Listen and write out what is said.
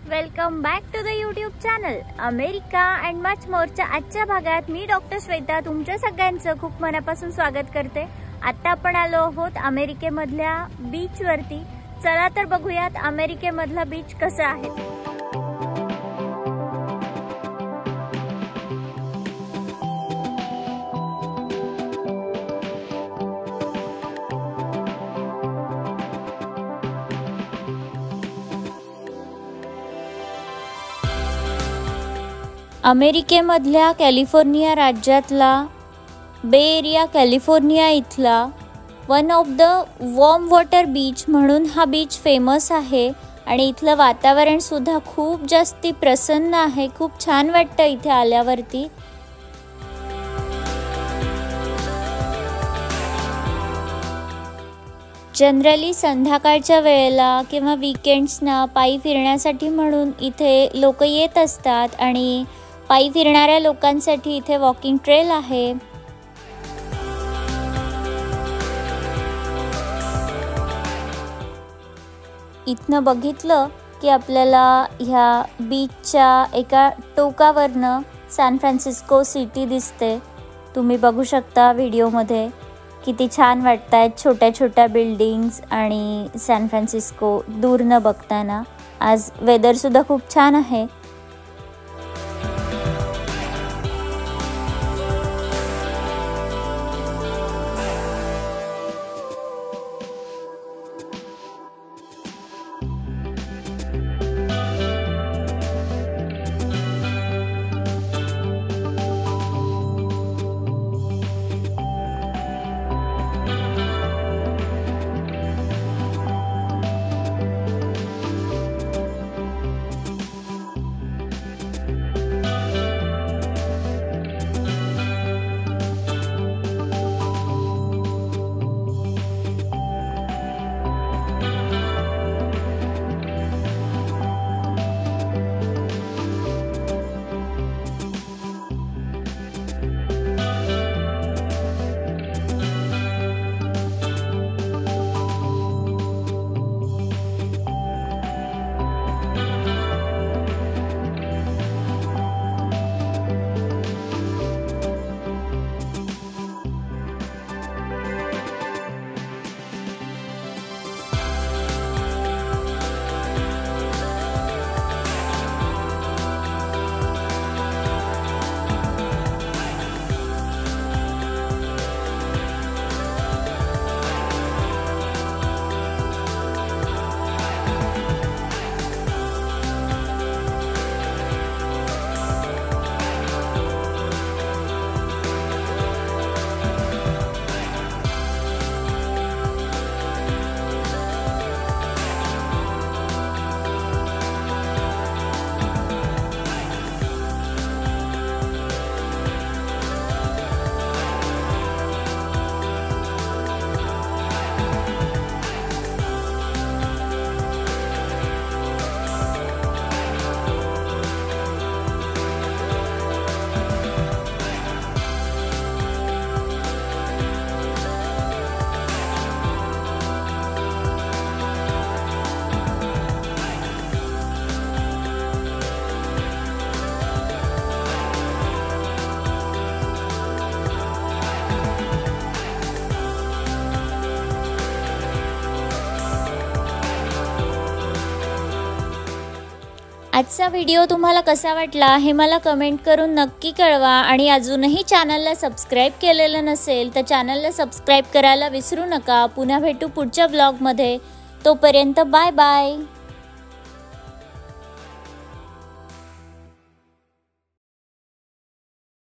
Welcome back to the YouTube channel America and much मोरच्या आजच्या भागात मी डॉक्टर श्वेता तुमच्या सगळ्यांचं खूप मनापासून स्वागत करते। आता आपण आलो आहोत अमेरिकेमधल्या बीच वरती। चला तर बघूयात अमेरिकेमधला बीच कसा आहे। अमेरिकेमधल्या कॅलिफोर्निया राज्यातला बे एरिया कॅलिफोर्निया इथला one of the warm water beach म्हणून हा बीच फेमस आहे आणि इथलं वातावरण सुद्धा खूप जास्ती प्रसन्न आहे। खूप छान वाटतं इथे आल्यावरती। जनरली संध्याकाळच्या वेळेला किंवा वीकेंड्सना पायी फिरण्यासाठी म्हणून इथे लोक येत असतात आणि पायी फिरणाऱ्या लोकांसाठी इथे वॉकिंग ट्रेल आहे। इथनं बघितलं की आपल्याला ह्या बीचच्या एका टोकावरनं सॅन फ्रान्सिस्को सिटी दिसते। तुम्ही बघू शकता व्हिडिओमध्ये किती छान वाटतायत छोट्या छोट्या बिल्डिंग्स आणि सॅन फ्रान्सिस्को दूरनं बघताना। आज वेदर सुद्धा खूप छान आहे। आजचा व्हिडिओ तुम्हाला कसा वाटला हे मला कमेंट करून नक्की कळवा आणि अजूनही चॅनलला सबस्क्राइब केलेलं नसेल तर चॅनलला सबस्क्राइब करायला विसरू नका। पुन्हा भेटू पुढच्या व्लॉगमध्ये। तोपर्यंत बाय बाय।